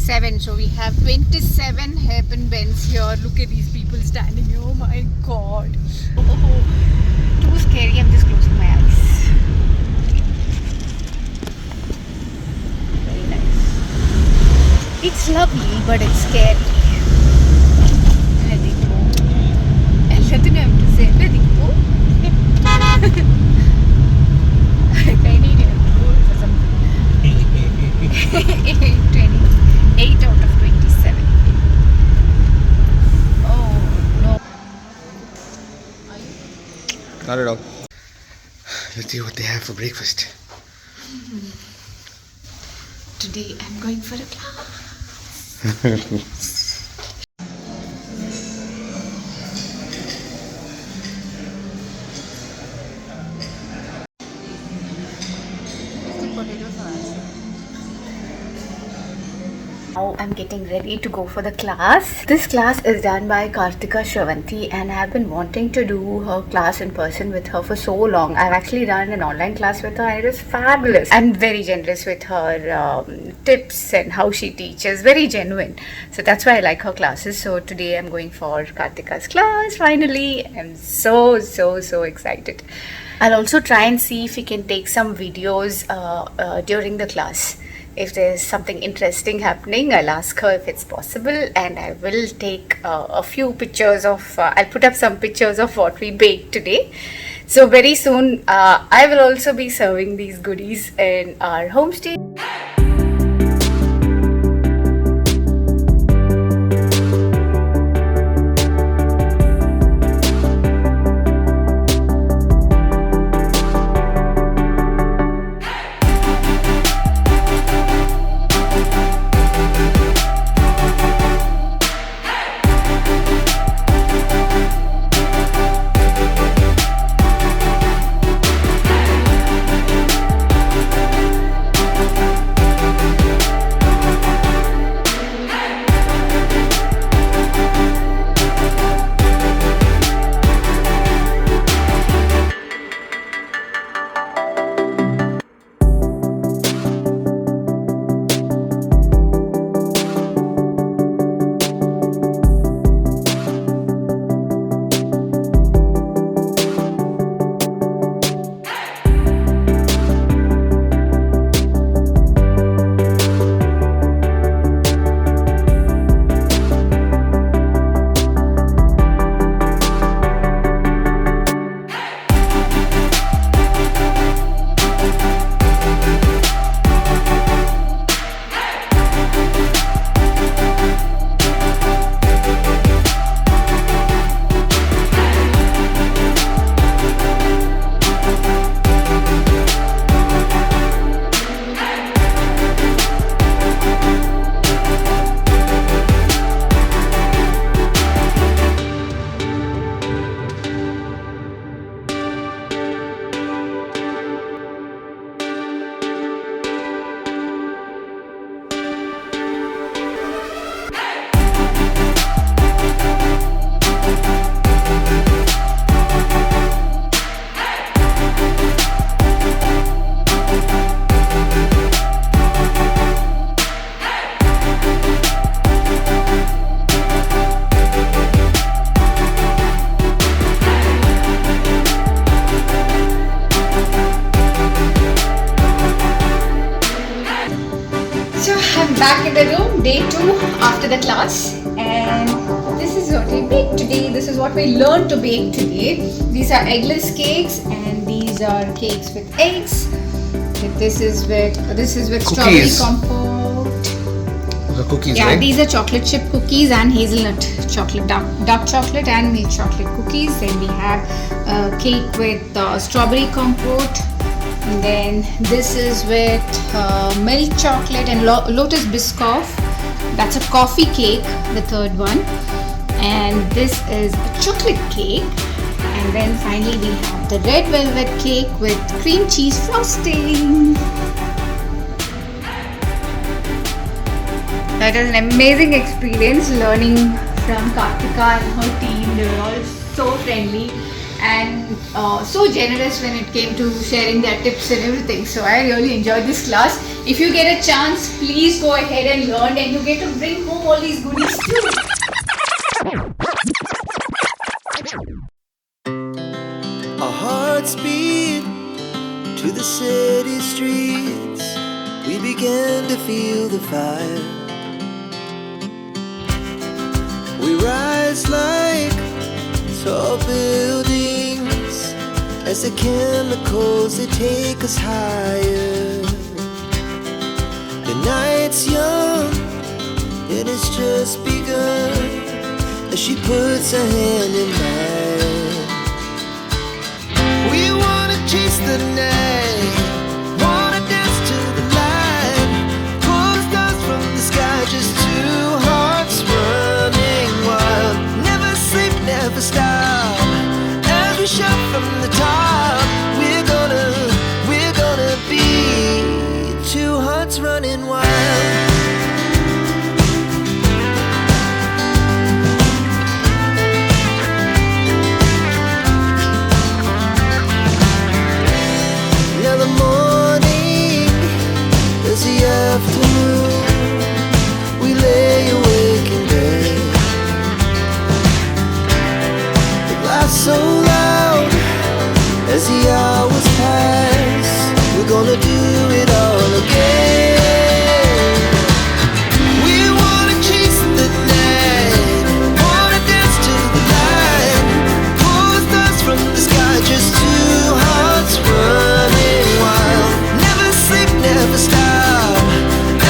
7. So we have 27 hairpin bends here. Look at these people standing here. Oh my god. Oh, too scary. I'm just closing my eyes. Very nice. It's lovely, but it's scary. Letting go. Everything I have to say. Letting go. I need a goal for something. 8 out of 27. Oh no. Not at all. Let's see what they have for breakfast. Today I'm going for a class. Now I'm getting ready to go for the class. This class is done by Karthika and I've been wanting to do her class in person with her for so long. I've actually done an online class with her and it was fabulous. I'm very generous with her tips and how she teaches, very genuine. So that's why I like her classes. So today I'm going for Karthika's class finally. I'm so excited. I'll also try and see if we can take some videos during the class. If there's something interesting happening, I'll ask her if it's possible, and I will take a few pictures of, I'll put up some pictures of what we baked today. So very soon, I will also be serving these goodies in our homestay. Back in the room, day 2 after the class, and this is what we baked today. This is what we learned to bake today. These are eggless cakes, and these are cakes with eggs. This is with strawberry compote. The cookies, yeah, right? These are chocolate chip cookies and hazelnut chocolate, dark chocolate and milk chocolate cookies. Then we have cake with strawberry compote. And then this is with milk chocolate and lotus biscoff. That's a coffee cake, the third one. And this is a chocolate cake. And then finally we have the red velvet cake with cream cheese frosting. That was an amazing experience learning from Karthika and her team. They were all so friendly. and so generous when it came to sharing their tips and everything. So I really enjoyed this class. If you get a chance, please go ahead and learn, and you get to bring home all these goodies too. Our hearts beat to the city streets. We began to feel the fire. We rise like tall buildings as the chemicals, they take us higher. The night's young, it has just begun, as she puts her hand in mine. We wanna chase the night, wanna dance to the light, pull stars from the sky, just two hearts running wild. Never sleep, never stop, as we shout from the top. We're gonna be two hearts running wild. Now the morning is the afternoon. We lay awake in bed, the glass so loud as the hours pass. We're gonna do it all again. We wanna chase the night, wanna dance to the light, pull stars from the sky, just two hearts running wild. Never sleep, never stop,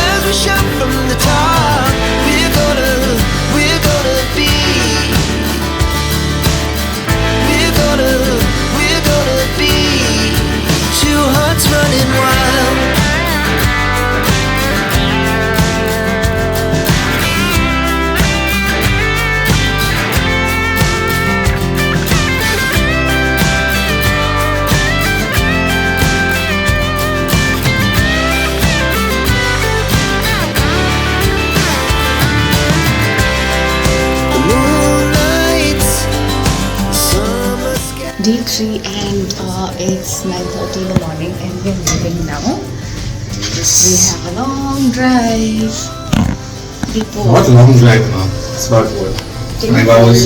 as we shout from the top. We're gonna be, we're gonna be two hearts running wild. The moonlight, summer sky. Day 3, and it's 9:30 in the morning, and we're leaving now. We have a long drive. Not a long drive now. It's about what? 5 hours.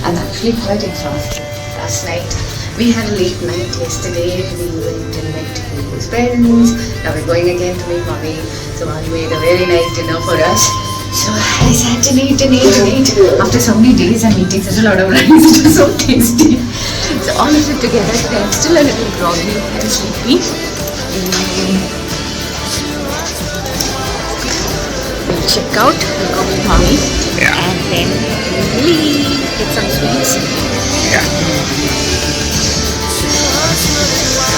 I'm actually quite exhausted. Last night we had a late night yesterday. We went and met his parents. Now we're going again to meet mommy. So mommy made a very nice dinner for us. So I sat and ate and ate and ate. After so many days I'm eating such a lot of rice. It was so tasty. So all of it together, I'm still a little groggy and sleepy. We'll check out, we'll go with mommy, and then we'll leave, get some sweets. Yeah. Two hearts running wild.